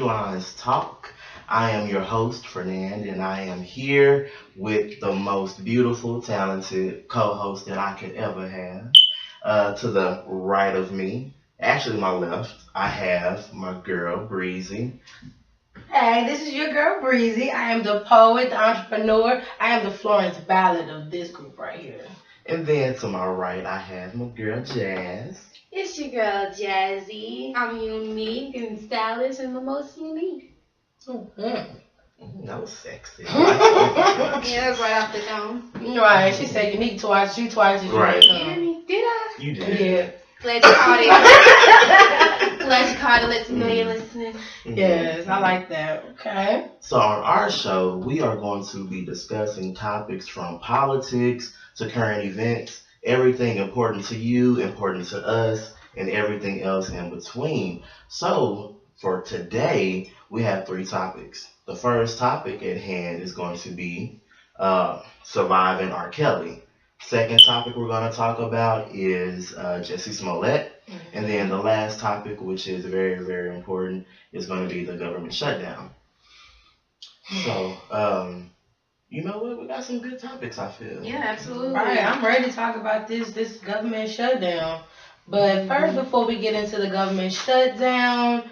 Lines Talk. I am your host, Frnand, and I am here with the most beautiful, talented co-host that I could ever have. To the right of me, actually my left, I have my girl, Breezy. Hey, this is your girl Breezy. I am the poet, the entrepreneur. I am the Florence Ballad of this group right here. And then to my right, I have my girl, Jazz. It's your girl Jazzy. I'm unique and stylish and the most unique. That was sexy. Yeah, that's right off the dome. Right, she said unique twice. She twice as Right. You hear me? Did I? You did. Yeah. Glad you caught it. Glad you caught it. Let you know you're listening. Yes, I like that. Okay. So on our show, we are going to be discussing topics from politics to current events, everything important to you, important to us, and everything else in between. So for today, we have 3 topics. The first topic at hand is going to be surviving R. Kelly. Second topic we're going to talk about is Jussie Smollette. And then the last topic, which is very, very important, is going to be the government shutdown. So, you know what? We got some good topics, I feel. Yeah, absolutely. Right, I'm ready to talk about this government shutdown. But first, before we get into the government shutdown,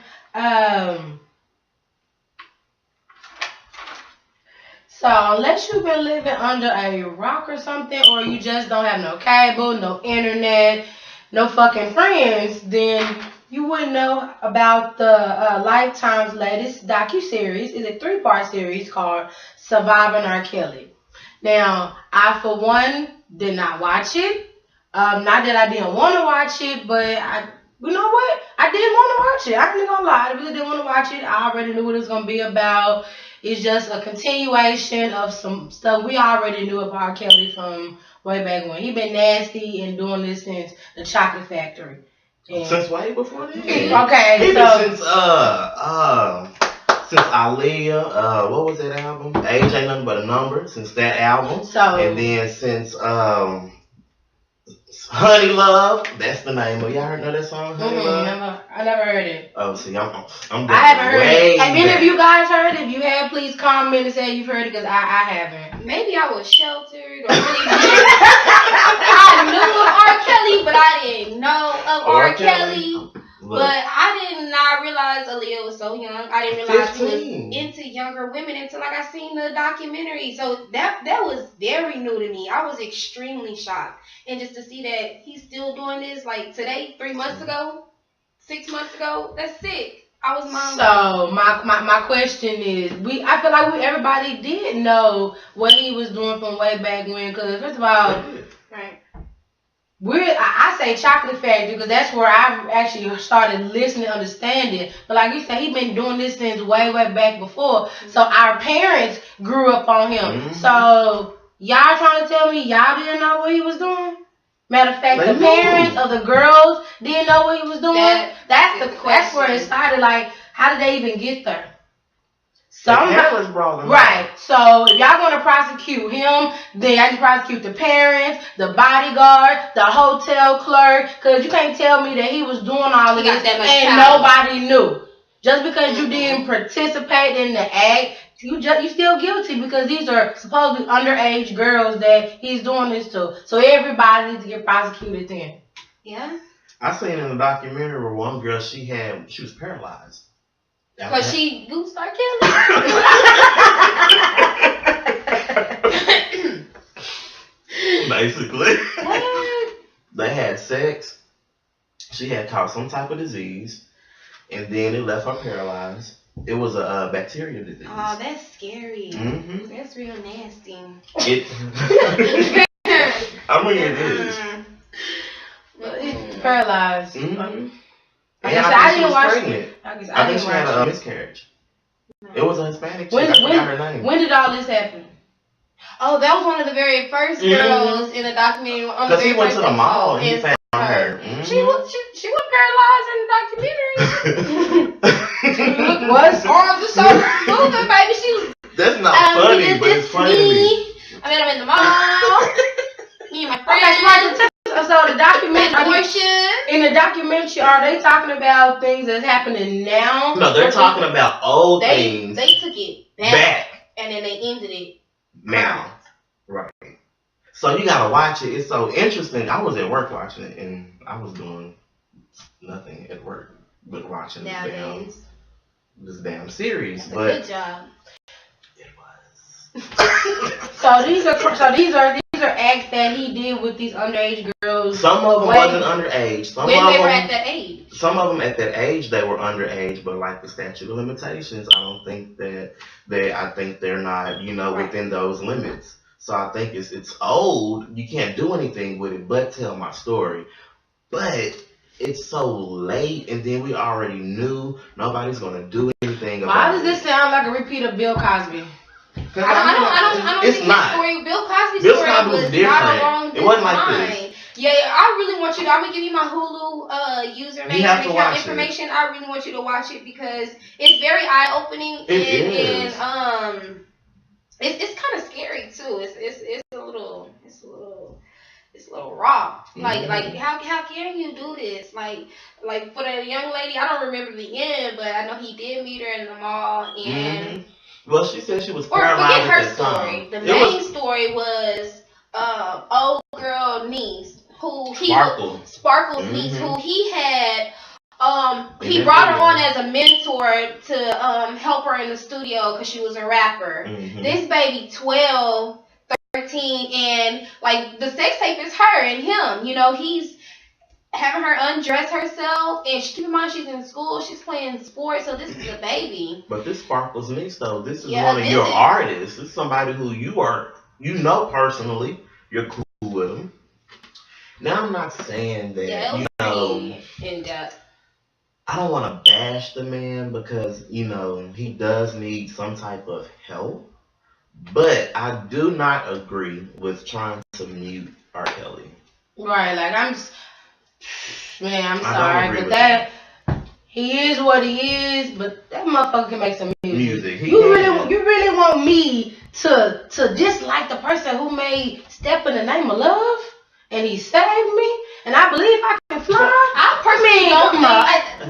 so unless you've been living under a rock or something, or you just don't have no cable, no internet, no fucking friends, then you wouldn't know about the Lifetime's latest docu-series. It's a 3-part series called Surviving R. Kelly. Now, I, for one, did not watch it. Not that I didn't want to watch it, but you know what? I didn't want to watch it. I ain't gonna lie. I really didn't want to watch it. I already knew what it was gonna be about. It's just a continuation of some stuff we already knew about R. Kelly from way back when. He been nasty and doing this since the Chocolate Factory. And Since way before that? okay, Even so since Aaliyah, what was that album? Age Ain't Nothing But a Number, since that album. So And then since Honey Love, that's the name of, y'all heard know that song, Honey Love? I never heard it. Oh, see, I'm I haven't heard way it. Have any back. of you guys heard it? If you have, please comment and say you've heard it, because I haven't. Maybe I was sheltered or really I knew of R. Kelly, but I didn't know of R. Kelly. Look, But I did not realize Aaliyah was so young. I didn't realize he was 15. into younger women until I seen the documentary. So that was very new to me. I was extremely shocked. And just to see that he's still doing this like today, 3 months ago, 6 months ago, that's sick. I was mind So my question is, I feel like everybody did know what he was doing from way back when, because first of all, right. I say Chocolate Factory because that's where I actually started listening, understanding. But like you said, he been doing this since way back before. So our parents grew up on him. So y'all trying to tell me y'all didn't know what he was doing? Matter of fact, the parents of the girls didn't know what he was doing. That's where it started. Like, how did they even get there? Parents brought him Right. So if y'all gonna prosecute him, then y'all can prosecute the parents, the bodyguard, the hotel clerk, because you can't tell me that he was doing all of this and nobody knew. Just because you didn't participate in the act, you still guilty, because these are supposedly underage girls that he's doing this to. So everybody needs to get prosecuted then. Yeah. I seen in the documentary where one girl, she was paralyzed. Because she goosed R. Kelly. Basically. They had sex. She had caught some type of disease, and then it left her paralyzed. It was a bacterial disease. Oh, that's scary. Mm-hmm. That's real nasty. I mean, it is. It's paralyzed. Mm-hmm. I didn't watch pregnant. it. I think she had a miscarriage. It was a Hispanic chick. I forgot her name. When did all this happen? Oh, that was one of the very first girls in the documentary. Because he went to the mall and he found her. Mm-hmm. She was paralyzed in the documentary. What? Arms were so moving, baby. She was. That's not funny, but it's funny to me. I met him in the mall. Me and my friends. So the documentary, abortion. in the documentary, are they talking about things that's happening now? No, they're talking about old things. They took it back. And then they ended it now. Right. So you gotta watch it. It's so interesting. I was at work watching it, and I was doing nothing at work but watching this damn series. That's a but good job. It was. So these are acts that he did with these underage girls. Some of them wasn't underage. When they were at that age. Some of them at that age they were underage, but like the statute of limitations, I don't think that I think they're not, within those limits. So I think it's old. You can't do anything with it but tell my story. But it's so late, and then we already knew nobody's gonna do anything about it. Why does this sound like a repeat of Bill Cosby? I don't think his story, Bill Cosby's story was different. not along this It wasn't like line. this. Yeah, I really want you to. I'm gonna give you my Hulu username and account information. I really want you to watch it because it's very eye opening and it's kind of scary too. It's a little raw. Like how can you do this? Like for the young lady, I don't remember the end, but I know he did meet her in the mall and. Well, she said she was paralyzed. Or forget her story. The main story was old girl niece who Sparkle's niece who he had. He brought her on as a mentor to help her in the studio because she was a rapper. This baby 12, 13, and like the sex tape is her and him. He's having her undress herself, and keep in mind she's in school, she's playing sports, so this is a baby. But this Sparkle's niece though, this is one of your artists. This is somebody who you know personally. You're cool with him. Now I'm not saying that in depth. I don't want to bash the man because he does need some type of help, but I do not agree with trying to mute R. Kelly. Right, like I'm sorry, but that he is what he is. But that motherfucker can make some music. You really want me to dislike the person who made "Step in the Name of Love" and he saved me, and I believe I can fly?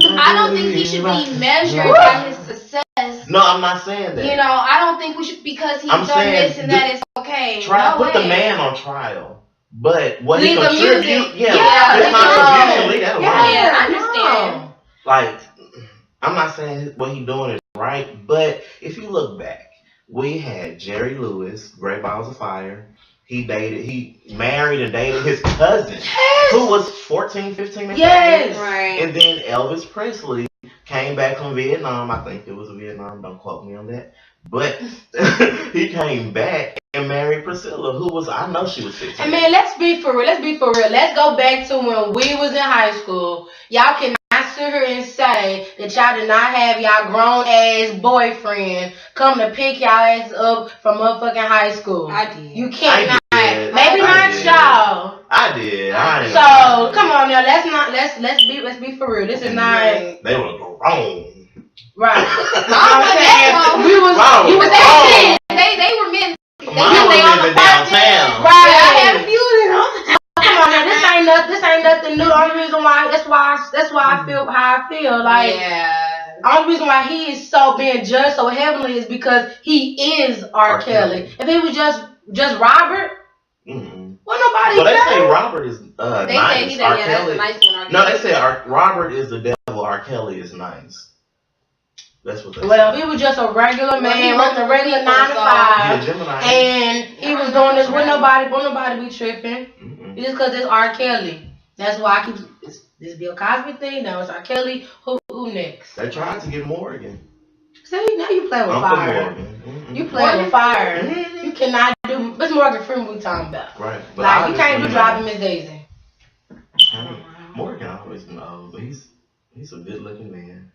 I don't think he should be measured by his success. No, I'm not saying that. I don't think we should because he's done this and that is okay. Put the man on trial. But what he contribute, his contribution, leave that alone. Yeah, I understand. Like, I'm not saying what he's doing is right, but if you look back, we had Jerry Lewis, Great Balls of Fire. He married and dated his cousin, who was 14, 15. Yes, right. And then Elvis Presley came back from Vietnam. I think it was Vietnam. Don't quote me on that. But he came back and married Priscilla, who was, I know she was 15. I mean, let's be for real. Let's go back to when we was in high school. Y'all cannot sit here and say that y'all did not have y'all grown ass boyfriend come to pick y'all ass up from motherfucking high school. I did. You cannot. Maybe not y'all. I did. So come on now. Let's be for real. This is not. They were grown. Right. They were men. They on downtown. Right. I had a few of them. Come on now, this ain't nothing new. The only reason why that's why I feel how I feel. Like the only reason why he is so being judged so heavily is because he is R. Kelly. If he was just Robert, well nobody. But they say Robert is nice. R. Kelly. Nice one, no, they say Robert is the devil. R. Kelly is nice. That's what they say. If he was just a regular man, working a regular 9 to 5, and he was doing this with nobody be tripping. Just because it's R. Kelly. That's why I keep this Bill Cosby thing. Now it's R. Kelly. Who next? They tried to get Morgan. See, now you playing with fire. You playing with fire. You cannot do. What's Morgan Freeman we talking about? Right. But like you can't do Driving Miss Daisy. Morgan always been old, but he's a good looking man.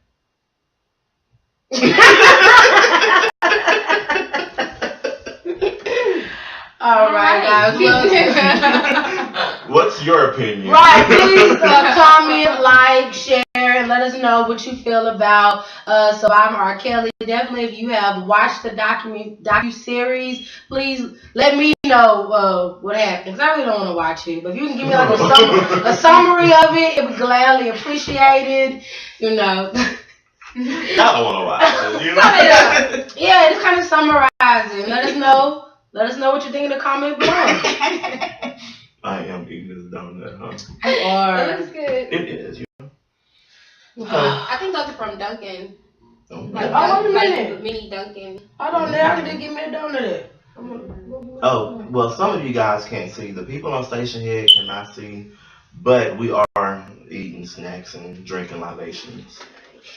All right, guys. What's your opinion? Right, please comment, like, share, and let us know what you feel about Survivor R. Kelly. Definitely, if you have watched the docu-series, please let me know what happened. Because I really don't want to watch it. But if you can give me like a summary of it, it would gladly appreciate it. You know. I don't want to watch it. You know? Yeah, it's kind of summarizing. Let us know. Let us know what you think in the comment below. I am eating this donut, huh? You are. It looks good. It is. You know? I think those are from Dunkin'. Like, wait a minute. Like mini Dunkin'. Hold on, now did give me a donut. Oh, well, some of you guys can't see. The people on Station Head cannot see, but we are eating snacks and drinking libations.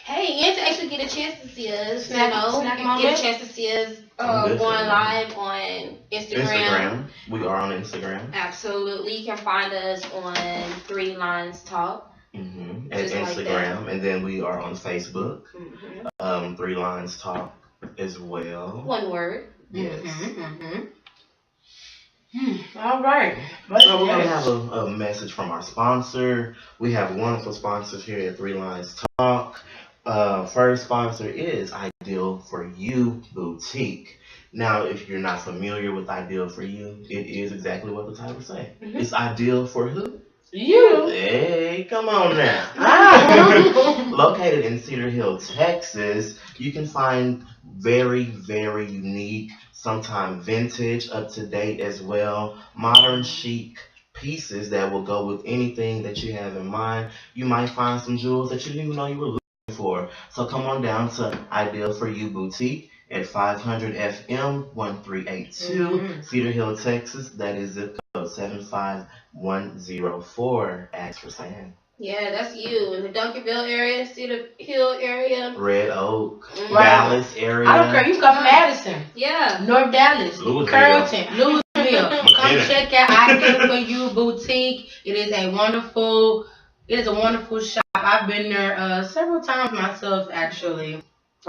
Hey, and to actually get a chance to see us, Snack get moment. a chance to see us going live on Instagram. We are on Instagram. Absolutely. You can find us on 3 Lines Talk. And Just Instagram, like and then we are on Facebook. 3 Lines Talk as well. One word. Yes. All right. So we're going to have a message from our sponsor. We have wonderful sponsors here at 3 Lines Talk. First sponsor is Ideal For You Boutique. Now, if you're not familiar with Ideal For You, it is exactly what the title says. It's ideal for who? You. Hey, come on now. Located in Cedar Hill, Texas, you can find very, very unique, sometimes vintage, up to date as well, modern chic pieces that will go with anything that you have in mind. You might find some jewels that you didn't even know you were looking for. So come on down to Ideal For You Boutique at 500 FM 1382, Cedar Hill, Texas. That is zip code 75104. Ask for Sam. Yeah, that's you. In the Duncanville area, Cedar Hill area. Red Oak, Dallas area. I don't care. You can come from Madison. Yeah. North Dallas. Carrollton. Louisville. Come check out Ideal For You Boutique. It is a wonderful shop. I've been there several times myself, actually.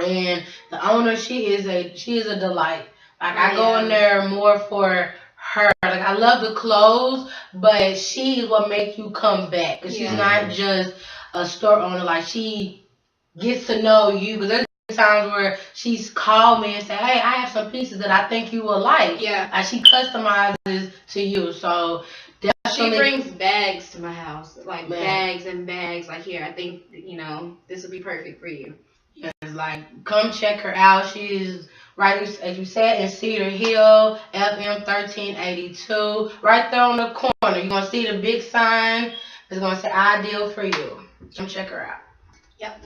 And the owner, she is a delight. Like, I go in there more for her. Like, I love the clothes, but she is what makes you come back. Cause she's not just a store owner. Like, she gets to know you. Cause there's times where she's called me and said, "Hey, I have some pieces that I think you will like." Yeah. And she customizes to you. So she brings bags to my house, like bags and bags. Like, here, I think this would be perfect for you. Yes, like, come check her out. She's right, as you said, in Cedar Hill, FM 1382, right there on the corner. You're going to see the big sign. It's going to say Ideal For You. Come check her out. Yep.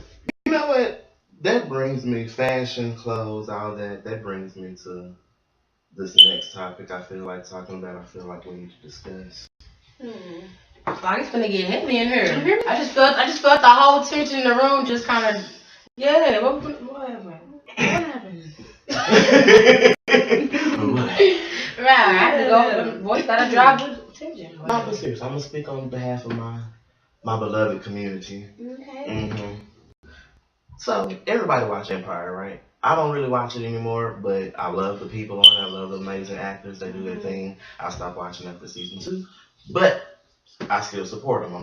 You know what? That brings me, fashion, clothes, all that. That brings me to this next topic I feel like talking about. I feel like we need to discuss. Like, it's going to get heavy in here. I just felt the whole tension in the room just kind of... Yeah, what happened? What happened? Right, I had to go. Voice gotta drop with tension. No, but seriously, I'm gonna speak on behalf of my beloved community. Okay. So everybody watch Empire, right? I don't really watch it anymore, but I love the people on it. I love the amazing actors. They do their thing. I stopped watching after season 2, but I still support them.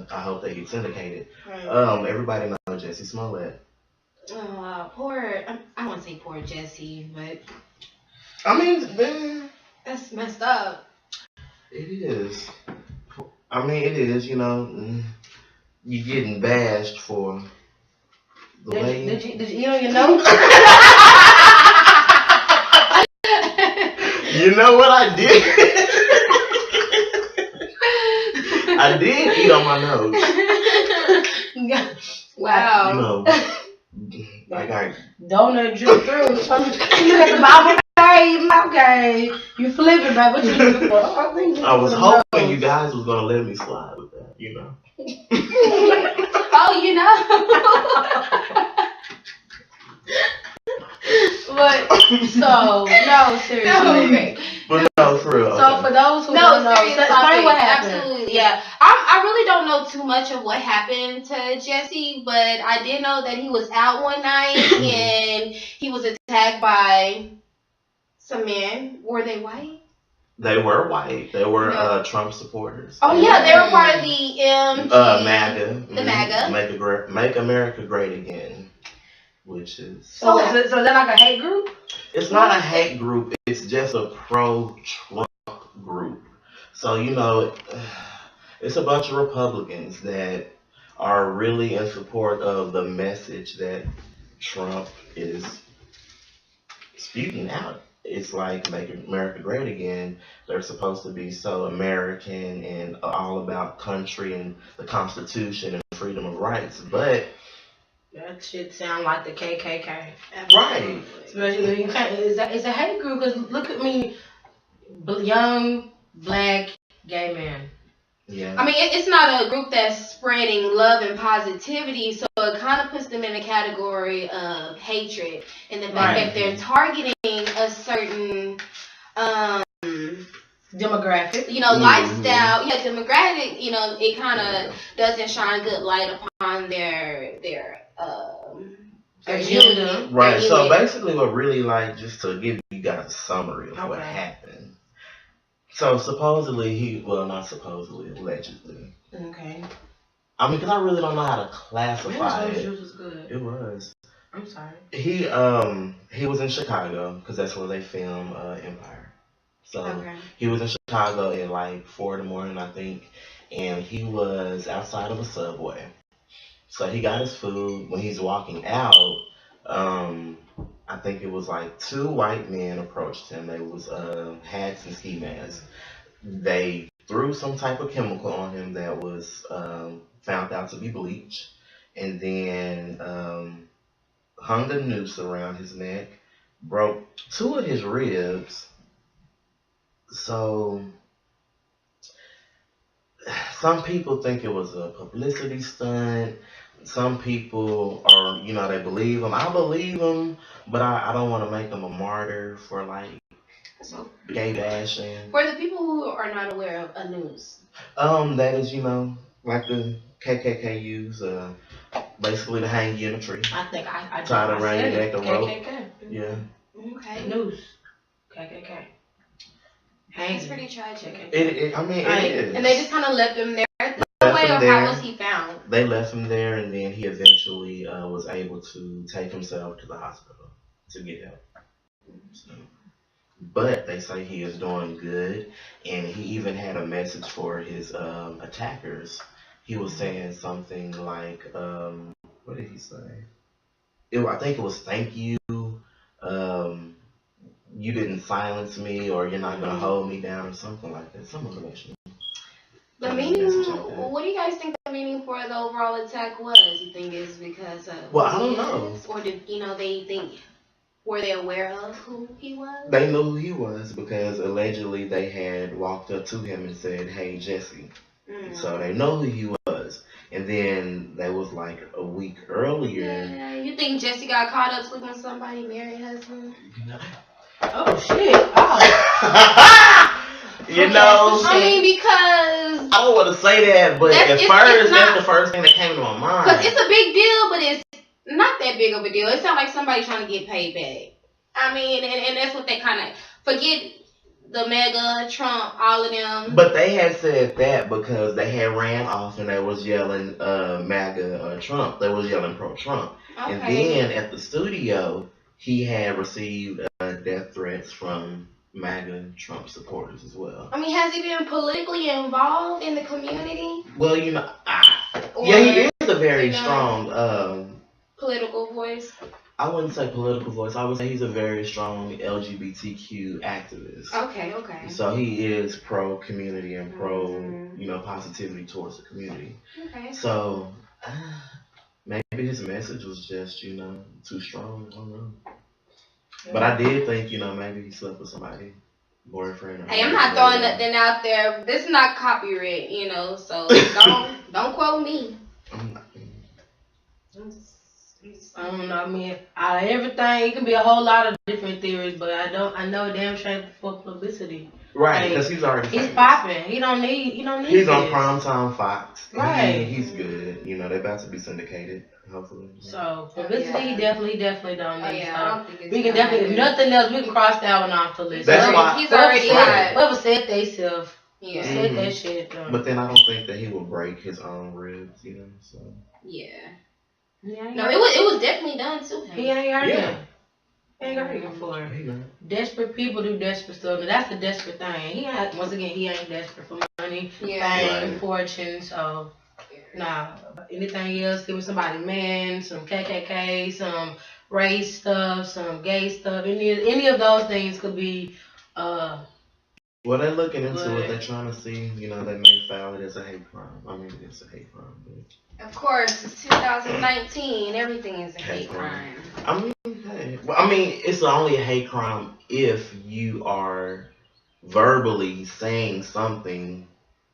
I hope they get syndicated. Everybody knows Jussie Smollette. Poor, I won't say poor Jussie, but I mean, man, that's messed up. It is. I mean, it is, you're getting bashed for the way. Did you eat on your nose? You know what I did? I did eat on my nose. Wow. I got donut drip through. You at the bottom. Okay. You flipping, babe. What you looking for? I was hoping you guys was gonna let me slide with that, Oh, But no, seriously. But no, for real. So for those who don't know, explain what happened. Absolutely, yeah. I really don't know too much of what happened to Jussie, but I did know that he was out one night and he was attacked by some men. Were they white? They were white. They were No. Trump supporters. Oh yeah, they were part of the MAGA. The MAGA. Make America Great Again, which is So is that like a hate group? It's not a hate group. It's just a pro-Trump group. So it's a bunch of Republicans that are really in support of the message that Trump is spewing out. It's like making America great again. They're supposed to be so American and all about country and the Constitution and freedom of rights, but that shit sound like the KKK. right. Especially you can't. It's a hate group. Cause look at me, young black gay man. Yeah. I mean, it's not a group that's spreading love and positivity, so it kind of puts them in a category of hatred. And the fact that they're targeting a certain demographic, lifestyle, demographic, it kind of doesn't shine a good light upon their unity. Right. So basically, what really just to give you guys a summary of what happened. So supposedly not supposedly, allegedly. Okay. I mean, because I really don't know how to classify it. Juice was good. It was. I'm sorry. He was in Chicago because that's where they film Empire. So he was in Chicago at 4 in the morning, I think, and he was outside of a Subway. So he got his food. When he's walking out, I think it was 2 white men approached him. They was hats and ski masks. They threw some type of chemical on him that was found out to be bleach, and then hung the noose around his neck, broke 2 of his ribs. So some people think it was a publicity stunt. Some people are, they believe him. I believe him, but I don't want to make him a martyr for gay bashing. For the people who are not aware of a noose, that is, like the KKK use, basically to hang you in a tree. I think I tied around your neck, a rope. KKK. Yeah. Okay. Noose. KKK. It's pretty tragic. It is. And they just kind of left him there. How was he found? They left him there, and then he eventually was able to take himself to the hospital to get help. So, but they say he is doing good, and he even had a message for his attackers. He was saying something like, what did he say? I think it was thank you. You didn't silence me, or you're not gonna hold me down, or something like that. Some motivation. The meaning. What do you guys think the meaning for the overall attack was? You think it's because of? Well, I don't know. Or did they think? Were they aware of who he was? They knew who he was because allegedly they had walked up to him and said, "Hey, Jussie." So they know who he was. And then that was a week earlier. Yeah, you think Jussie got caught up sleeping with somebody, married husband? Oh shit! Oh. I mean, because I don't want to say that, but that's the first thing that came to my mind. Because it's a big deal, but it's not that big of a deal. It sounds like somebody trying to get paid back. I mean, and that's what they kind of forget. The MAGA, Trump, all of them. But they had said that because they had ran off and they was yelling MAGA Trump. They was yelling pro-Trump. Okay. And then at the studio, he had received death threats from MAGA Trump supporters as well. I mean, has he been politically involved in the community? Well, he is a very strong political voice. I wouldn't say political voice. I would say he's a very strong LGBTQ activist. Okay. So he is pro-community and pro, positivity towards the community. Okay. So maybe his message was just, too strong. I don't know. But I did think, maybe he slept with somebody, boyfriend. Hey, I'm not throwing nothing out there. This is not copyright, so don't quote me. I don't know. I mean, out of everything, it could be a whole lot of different theories, but I know damn straight for publicity. Right, because he's already he's popping. He don't need. He's on primetime Fox. Right. He's good. They're about to be syndicated. hopefully. So publicity, he definitely don't need. Yeah, I don't think it's we can definitely, if nothing else, we can cross that one off the list. That's why he's already got. Whoever said they self, Yeah. said that shit. But then I don't think that he will break his own ribs, you know. So Yeah. Yeah. No, it was definitely done to him. He ain't got it. He ain't got it for it. Desperate people do desperate stuff. And that's the desperate thing. He ain't desperate for money, fame, fortune. So, nah. Anything else? Give me somebody man, some KKK, some race stuff, some gay stuff. Any of those things could be. Well, they're looking into it. They're trying to see. You know, they may file it as a hate crime. I mean, it's a hate crime. But of course, it's 2019. Everything is a hate crime. I mean, hey. Well, I mean, it's only a hate crime if you are verbally saying something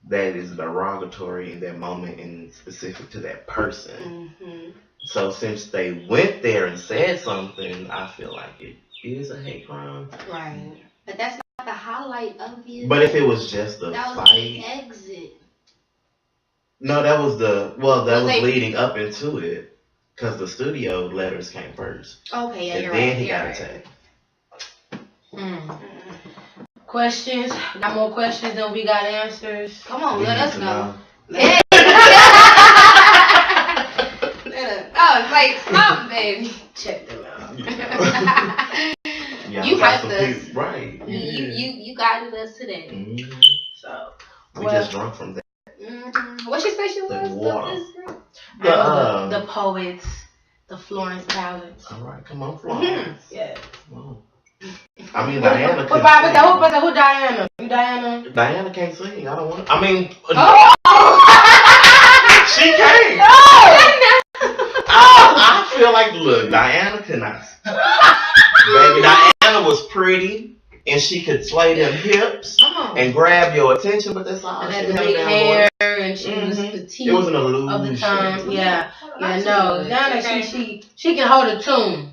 that is derogatory in that moment and specific to that person. Mm-hmm. So since they went there and said something, I feel like it is a hate crime. Right. But that's not the highlight of it. But if it was just a that was fight, the exit. No, that was was leading up into it, because the studio letters came first. Okay, yeah, and you're then right. he got attacked. Questions? Got more questions than we got answers? Come on, let us know. Yeah. It's like, stop, baby. Check them out. You hyped us. Right. You guided us today. Mm-hmm. So, we just drunk from that. Mm-hmm. What your special was? Water. The poets, the Florence Palace. All right, come on, Florence. Yeah. Come on. I mean, Diana Who Diana? You Diana? Diana can't sing. I don't want. I mean, she can't. I feel like, look, Diana cannot. Baby, Diana was pretty, and she could sway them hips and grab your attention, but that's all. And had the big hair, and she was petite. It was an illusion of the time. Yeah, no, Diana, she can hold a tune.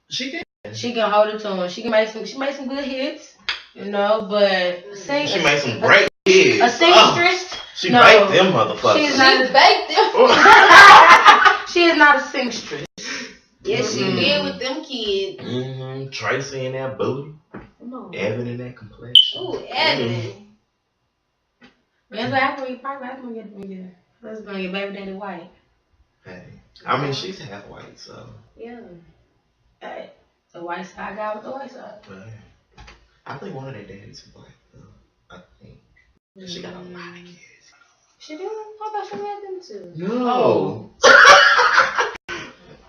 She can. She can hold a tune. She can make some good hits, you know. But she made some great hits. A seamstress. She baked them motherfuckers. She baked them. She is not a seamstress. Yes, she did with them kids. Tracy in that booty. Evan in that complexion. Ooh, Evan. That's what happened. You probably have to get your baby daddy white. Hey, I mean, she's half white, so. Yeah. Hey, the white side guy with the white side. But I think one of their daddies is black, though. I think. She got a lot of kids. She do? I thought she had them too. No.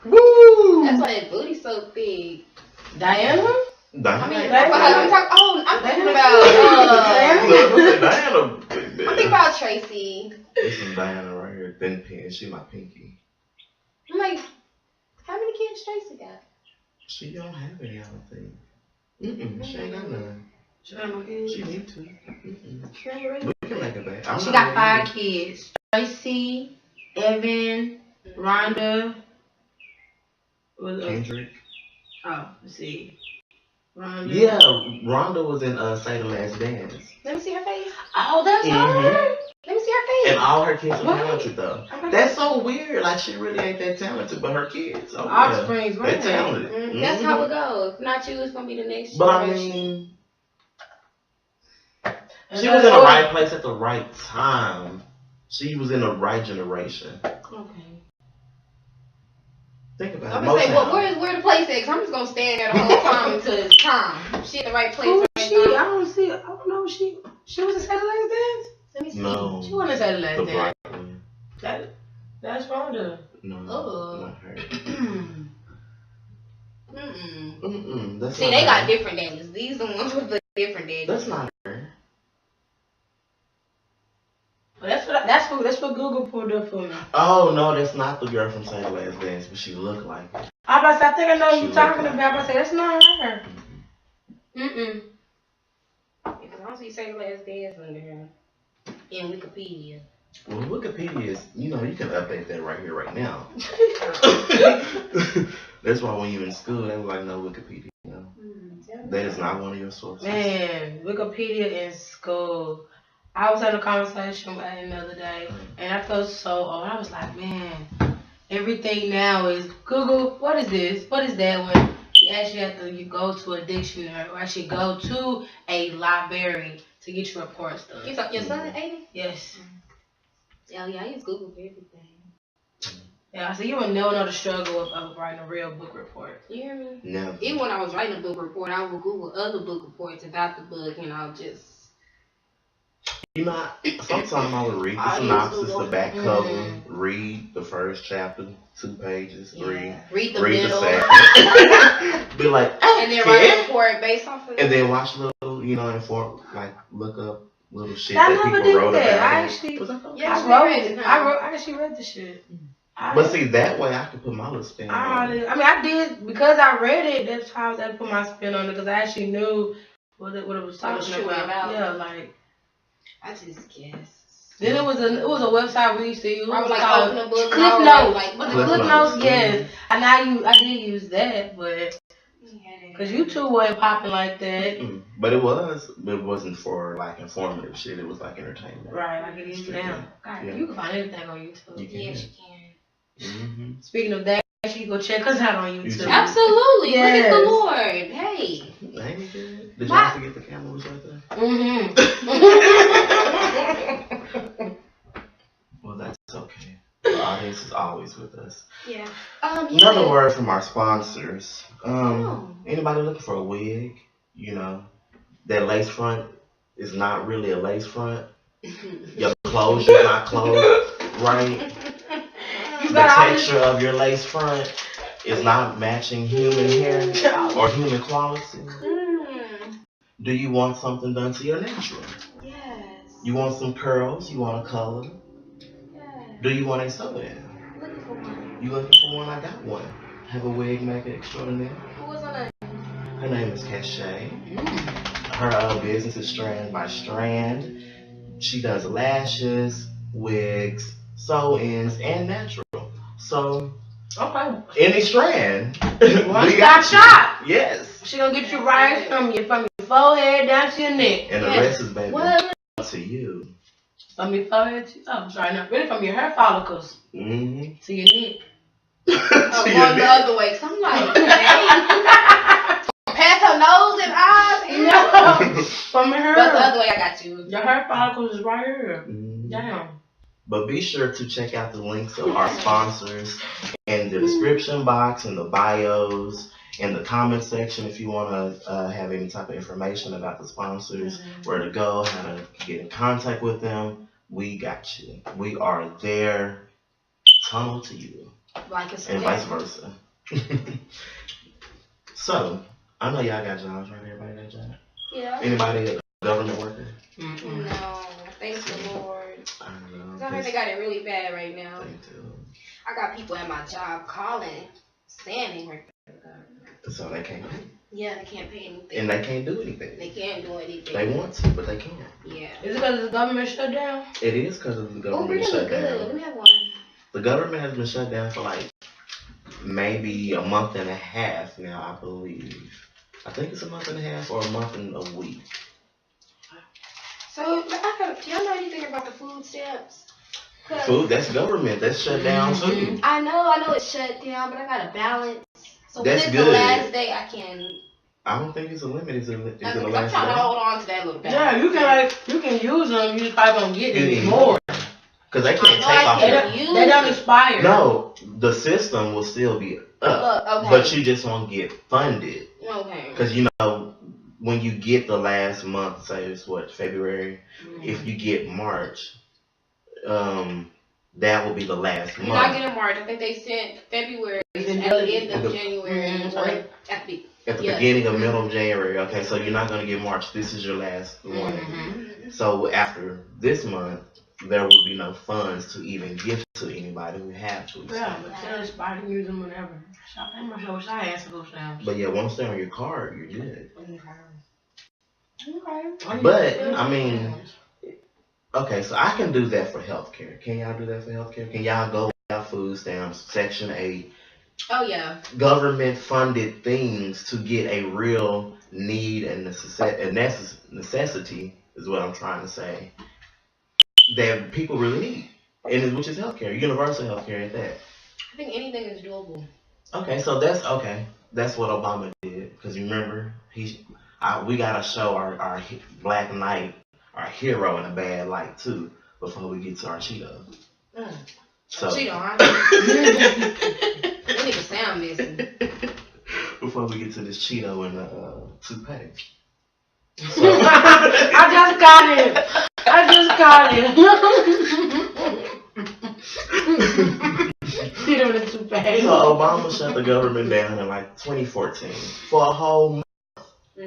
Woo! That's why that booty's so big. Diana? Diana. I mean, I'm thinking about. Diana. I'm thinking about Tracy. This is Diana right here, thin pin. She my pinky. I'm like, how many kids Tracy got? She don't have any, I don't think. She ain't got none. She got no kids. She need to. She ain't ready. We can make it back. She got 5 kids. Tracy, Evan, Rhonda. Kendrick. Oh, let's see. Rhonda. Yeah, Rhonda was in Say the Last Dance. Let me see her face. Oh, that's her. Let me see her face. And all her kids are talented though. That's so weird. Like she really ain't that talented, but her kids, offspring's they're talented. That's how it goes. If not you, it's gonna be the next. But I mean, she was in the right place at the right time. She was in the right generation. Okay. Think about I'm it. gonna say, well, where the place at? Cause I'm just gonna stand there the whole time until it's time. She at the right place. Who right she? time. I don't see. I don't know. She was in Say the Last Dance. Let me see. No. She wasn't in Say the Last Dance. That's Rhonda. No. Not her. That's see, they got different daddies. These the ones with the different daddies. That's not her. Well, that's what Google pulled up for me. Oh no, that's not the girl from Say the Last Dance, but she looked like it. I think I know who you're talking about. I say that's not her. Because I don't see Say the Last Dance under here in Wikipedia. Well, Wikipedia is, you can update that right here, right now. That's why when you're in school, they were like, no Wikipedia. That is not one of your sources. Man, Wikipedia in school. I was having a conversation with Aiden the other day, and I felt so old. I was like, man, everything now is Google. What is this? What is that? When you actually have to you go to a dictionary or actually go to a library to get your reports done. Your son is 80? Yes. Yeah, I use Google for everything. Yeah, so you would never know the struggle of writing a real book report. You hear me? No. Even when I was writing a book report, I would Google other book reports about the book, and I'll just. You know, sometimes I would read the synopsis, the back cover, read the first chapter, 2 pages, read the the middle, second, be like, and then write a report based off of it. And then watch little, look up little shit I that never people did wrote that. about. I actually, I actually read the shit. But see, that way I could put my little spin on it. I did because I read it. That's how I was able to put my spin on it because I actually knew what it was talking about. Yeah, like. I just guess. Then it was a website we used to use. I was like open a book. Cliff Notes. Like Cliff Notes, yes. And I did use that, but because YouTube wasn't popping like that. But it wasn't for like informative shit. It was like entertainment. Right, like it is now. God, you can find anything on YouTube. Yes, you can. Speaking of that, you go check us out on YouTube. Absolutely. Yes. Look at the Lord. Hey. Ain't good. Did y'all forget the camera was right there? Well, that's okay. The audience is always with us. Yeah. Another word from our sponsors. Anybody looking for a wig? You know, that lace front is not really a lace front. Your clothes are not clothes, right? The texture of your lace front is not matching human hair or human quality. Do you want something done to your natural? Yes. You want some curls? You want a color? Yes. Do you want a sew-in? Looking for one. You looking for one? I got one. Have a wig maker extraordinaire. Who was her name? Her name is Cachet. Her business is Strand by Strand. She does lashes, wigs, sew-ins, and natural. So, any strand. One-stop shop. Yes. She gonna get you right from your forehead down to your neck. And the rest is baby up to you. From your forehead to really from your hair follicles to your neck. Going the other way. Cause I'm like, past her nose and eyes. No. From her. But the other way, I got you. Your hair follicles is right here. Damn. But be sure to check out the links of our sponsors in the description box, in the bios, in the comment section if you want to have any type of information about the sponsors, where to go, how to get in contact with them. We got you. We are there. Tunnel to you. And vice versa. So, I know y'all got jobs, right? Everybody got jobs? Yeah. Anybody a government worker? No. Thanks the Lord. I don't know. I heard they got it really bad right now. They do. I got people at my job calling, saying they work for the government. So they can't pay. Yeah, they can't pay anything. And they can't do anything. They can't do anything. They want to, but they can't. Yeah. Is it because of the government shutdown? It is because of the government shutdown. Good. We have one. The government has been shut down for like maybe a month and a half now, I believe. I think it's a month and a half or a month and a week. So, do y'all know anything about the food stamps? Food, that's government. That's shut down too. I know it's shut down, but I got a balance. So that's when's good. The last day I can. I don't think it's a limit. Is it the last day? I'm trying to hold on to that little balance. Yeah, you can use them. You just probably don't get any more. Because they can't take off. They don't expire. No, the system will still be up, but you just won't get funded. Okay. Because you know, when you get the last month, say it's what, February, if you get March, that will be the last month. You're not getting March. I think they sent February at the end of January or at the beginning of middle of January. Okay, so you're not going to get March. This is your last one. So after this month, there will be no funds to even give to anybody who have to. Yeah, but tell us I can use them whenever. I wish I had some those stamps. But yeah, once they're on your card, you're good. Okay. But I mean, okay, so I can do that for healthcare. Can y'all do that for healthcare? Can y'all go without food stamps, Section 8? Oh yeah. Government funded things to get a real need and necessity is what I'm trying to say. That people really need, and which is healthcare, universal healthcare at that. I think anything is doable. Okay, so that's what Obama did. Because you remember, we gotta show our Black Knight, our hero, in a bad light too before we get to our Cheeto. So Cheeto, huh? That nigga sound messy. Before we get to this Cheeto and toupee. So, I just got it. Cheeto and toupee. So Obama shut the government down in like 2014 for a whole month.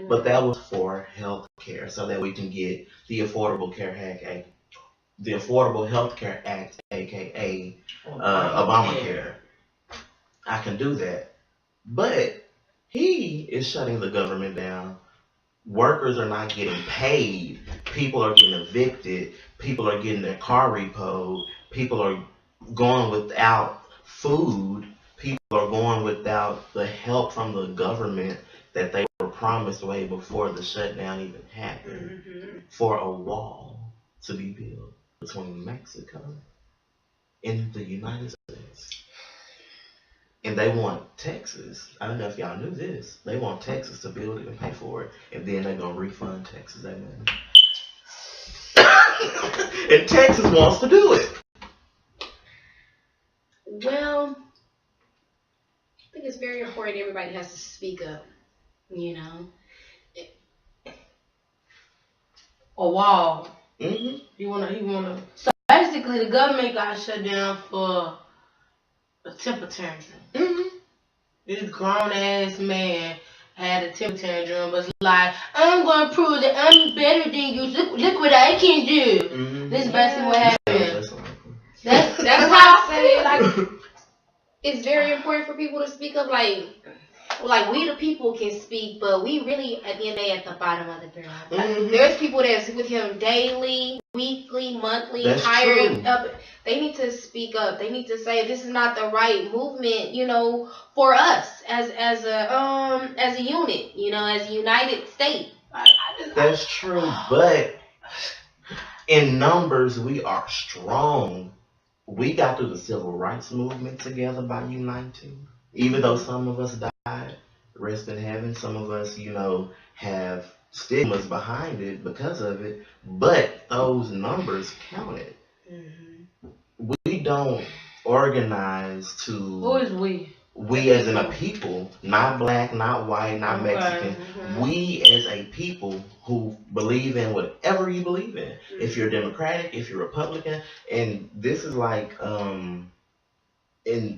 But that was for health care, so that we can get the Affordable Health Care Act, aka Obamacare. I can do that. But he is shutting the government down. Workers are not getting paid. People are getting evicted. People are getting their car repoed. People are going without food. People are going without the help from the government that they were promised way before the shutdown even happened, for a wall to be built between Mexico and the United States. And they want Texas. I don't know if y'all knew this. They want Texas to build it and pay for it, and then they're gonna refund Texas that money. And Texas wants to do it. Well, I think it's very important everybody has to speak up. You know, A wall. Mm-hmm. He wanna. So basically, the government got shut down for a temper tantrum. Mm-hmm. This grown ass man had a temper tantrum, was like, "I'm gonna prove that I'm better than you. Look what I can do." Mm-hmm. This is basically what happened. that's how I say like it's very important for people to speak up. Like we the people can speak, but we really at the end of the day at the bottom of the pyramid. Like, there's people that's with him daily, weekly, monthly, hired up. They need to speak up. They need to say this is not the right movement, you know, for us as a unit, you know, as a United States. That's true, but in numbers we are strong. We got through the civil rights movement together by uniting. Even though some of us died, rest in heaven, some of us, you know, have stigmas behind it because of it, but those numbers counted. We don't organize to... Who is we? We as in a people, not black, not white, not Mexican. We as a people who believe in whatever you believe in. If you're Democratic, if you're Republican, and this is like...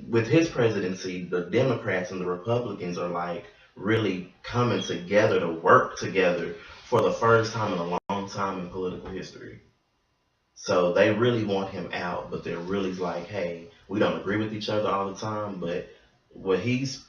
with his presidency, the Democrats and the Republicans are like really coming together to work together for the first time in a long time in political history. So they really want him out, but they're really like, hey, we don't agree with each other all the time, but what he's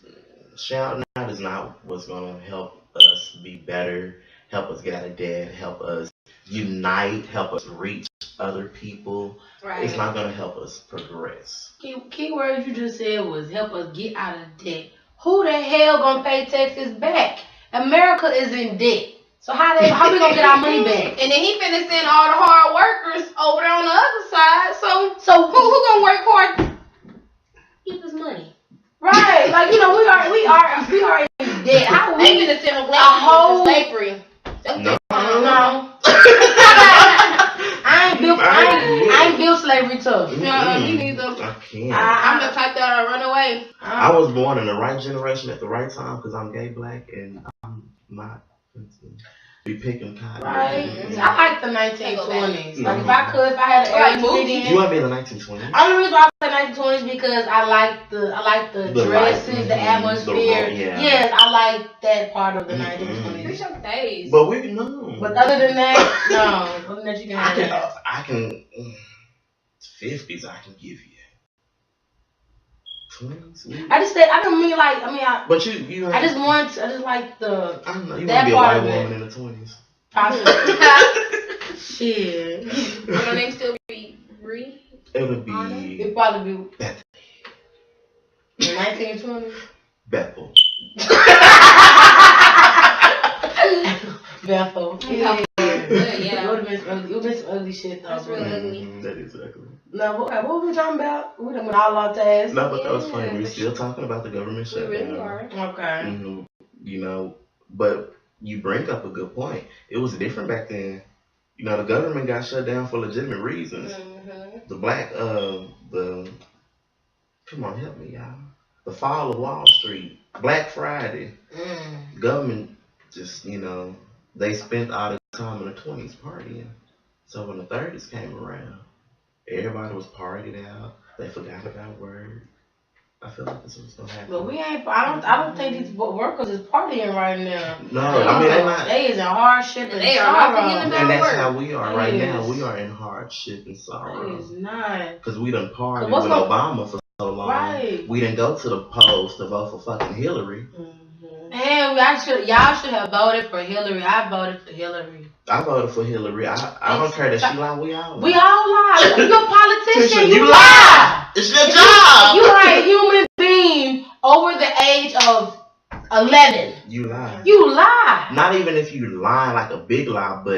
shouting out is not what's going to help us be better, help us get out of debt, help us unite, help us reach other people. Right. It's not going to help us progress. Key word you just said was help us get out of debt. Who the hell gonna pay taxes back? America is in debt. So how we gonna get our money back? And then he finna send all the hard workers over there on the other side. So who gonna work hard? Give us money. Right. Like, you know, we are in debt. How we finna send them black people to slavery? No. I ain't built slavery tough. Me neither. I can't. I'm the type that'll run away. I was born in the right generation at the right time because I'm gay, black, and I'm not be picking cotton. Right. I like the 1920s. Like if I had an era. You want to be in the 1920s? Only reason why I like the 1920s because I like the dresses, the atmosphere. Yes, I like that part of the 1920s. It's your days. But we know. But other than that, no. Other than that, you can have that. I can 50s. I can give you. 20s. But you. I just like the. I don't know. You want to be a white woman in the 20s. Shit. Would your name still be Bree? It would be. It'd probably be Bethany. In 1920s. Bethel. Bethel. Yeah. It would have been some ugly ugly shit though. That's real ugly. That is ugly. No, okay, what were we talking about? We done went all off task. No, but that was funny. Yeah, We're for still talking about the government We shutdown. really are. Okay. Mm-hmm. You know, but you bring up a good point. It was different back then. You know, the government got shut down for legitimate reasons. Mm-hmm. The black, come on, help me, y'all. The fall of Wall Street, Black Friday. Government just, you know, they spent all the time in the 20s partying. So when the 30s came around, everybody was partied out. They forgot about work. I feel like this was gonna happen. But we ain't. I don't think these workers is partying right now. No, I mean they're not. They is in hardship and They are not sorrow. forgetting about And that's work. how we are right now. Yes. We are in hardship and sorrow. It is not. Because we done partied So with what's gonna- Obama for so long. Right. We didn't go to the polls to vote for fucking Hillary. Man, y'all should have voted for Hillary. I voted for Hillary. I voted for Hillary. I don't care that she lied. We all lie. We all lie. You're a politician. You You lie. It's your If job. you are a human being over the age of 11. You lie. You lie. Not even if you lie like a big lie, but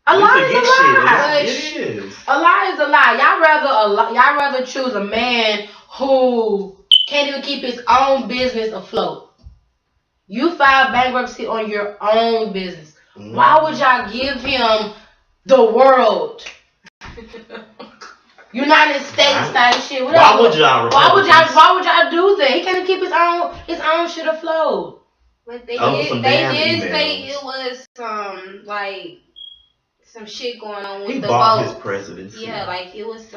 A we lie forget is a lie. shit. It is. A lie is a lie. Y'all rather choose a man who can't even keep his own business afloat. You filed bankruptcy on your own business. Mm. Why would y'all give him the world? United States type shit. Whatever. Why would y'all? Why would y'all do that? He can't keep his own shit afloat. But they Oh, did. some They damn did emails. say it was like some shit going on with He the bought vote. his presidency. Yeah, like it was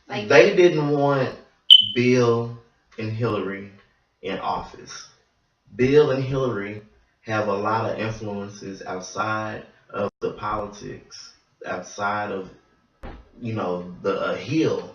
like They didn't want Bill and Hillary in office. Bill and Hillary have a lot of influences outside of the politics, outside of, you know, the Hill.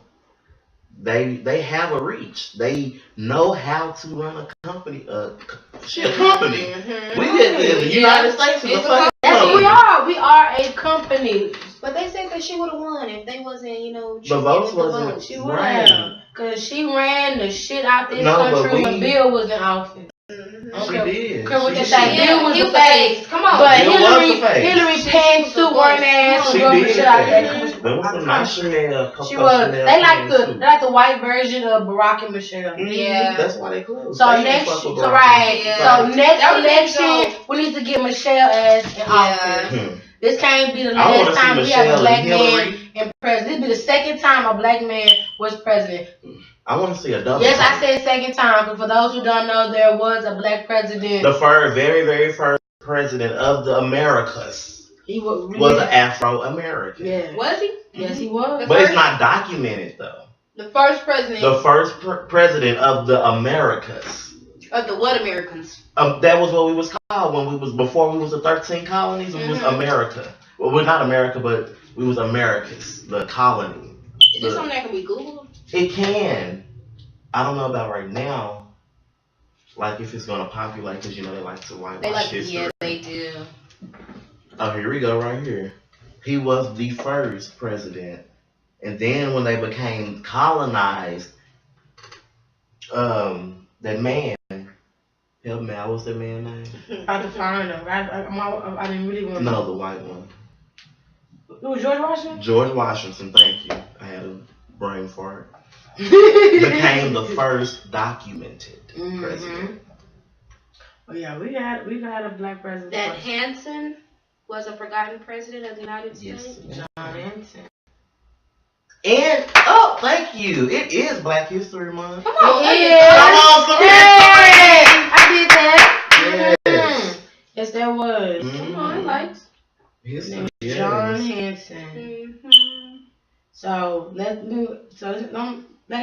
They have a reach. They know how to run a company. A company. Mm-hmm. We did in the United States. Is a It's a fucking That's what we company. are. We are a company. But they said that she would have won if they wasn't, you know, The votes with the wasn't votes. She would right. have. Because she ran the shit out this No, but country we- when Bill was in office. Mhm. She did. Care what She they say. did. Bill was he the was the face. face. Come on. But Bill was Hillary the face. panned She was too the her voice. ass She to run the did shit out that. that commercial. There was some nice Chanel, couple She was. Chanel They like pants, too. the white version of Barack and Michelle. Mhm. Yeah. That's why they closed. So They didn't next, fuck with so Barack. right. Yeah. So next That was election, we need to get Michelle ass in office. Hmm. This can't be the I wanna last see time we have a Michelle black and man Hillary. in president. This be the second time a black man was president. I want to see a double. Yes, I said second time, but for those who don't know, there was a black president. The very, very first president of the Americas He was really, was an Afro-American. yeah. Was he? Yes, he was. But it's not documented, though. The first president The first president of the Americas. of the what Americans? That was what we was called when we was, before we was the 13 colonies, we was Mhm. America. Well, we're not America, but we was Americas, the colony. Is this something that can be Googled? It can. I don't know about right now. Like if it's gonna populate, because you know they like to whitewash history. Yeah, they do. Oh, here we go, right here. He was the first president, and then when they became colonized, that man, help me out, what's that man's name? I defined him. I didn't really want to. No, the white one. It was George Washington? George Washington, thank you. I had a brain fart. Became the first documented president. Oh yeah, we had a black president. That Hanson was a forgotten president of the United States. Yes. John Hanson. And oh, thank you. It is Black History Month. Come on, Come on, some Hey, history. I did that. Yes. Yes, there was. Come on, like. History. Yes. John Hanson. Mm-hmm. So let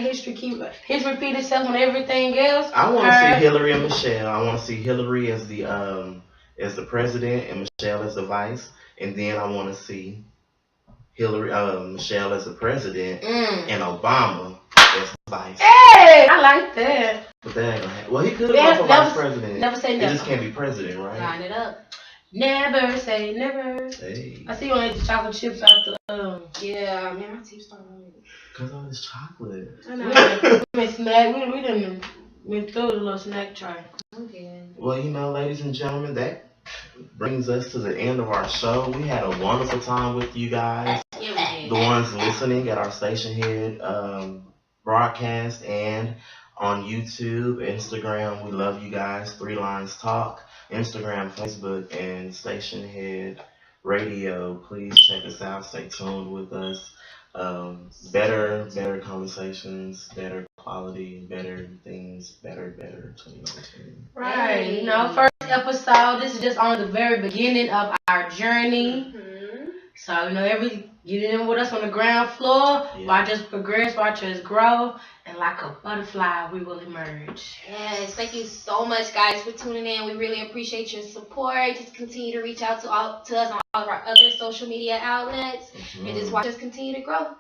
history repeat itself on everything else. I want to see Hillary and Michelle. I want to see Hillary as the president and Michelle as the vice, and then I want to see Michelle as the president and Obama as the vice. Hey, I like that. But that ain't gonna happen. Well, he could Yeah, run for vice president. Never say He never. just can't be president, right? Line it up. Never say never. Hey, I see you want to eat the chocolate chips out the. Yeah, man, my teeth starting to cause all this chocolate. I know. We snack. We done went through the little snack tray. Okay. Well, you know, ladies and gentlemen, brings us to the end of our show. We had a wonderful time with you guys. Yeah, we The did. ones listening at our station head broadcast and on YouTube, Instagram. We love you guys. Three Lines Talk, Instagram, Facebook, and Station Head Radio. Please check us out. Stay tuned with us. Better conversations, better quality, better things, better 2019. Right. You know, first episode. This is just on the very beginning of our journey. So, you know, get in with us on the ground floor. Yeah. Watch us progress, watch us grow. And like a butterfly, we will emerge. Yes, thank you so much, guys, for tuning in. We really appreciate your support. Just continue to reach out to us on all of our other social media outlets, and just watch us continue to grow.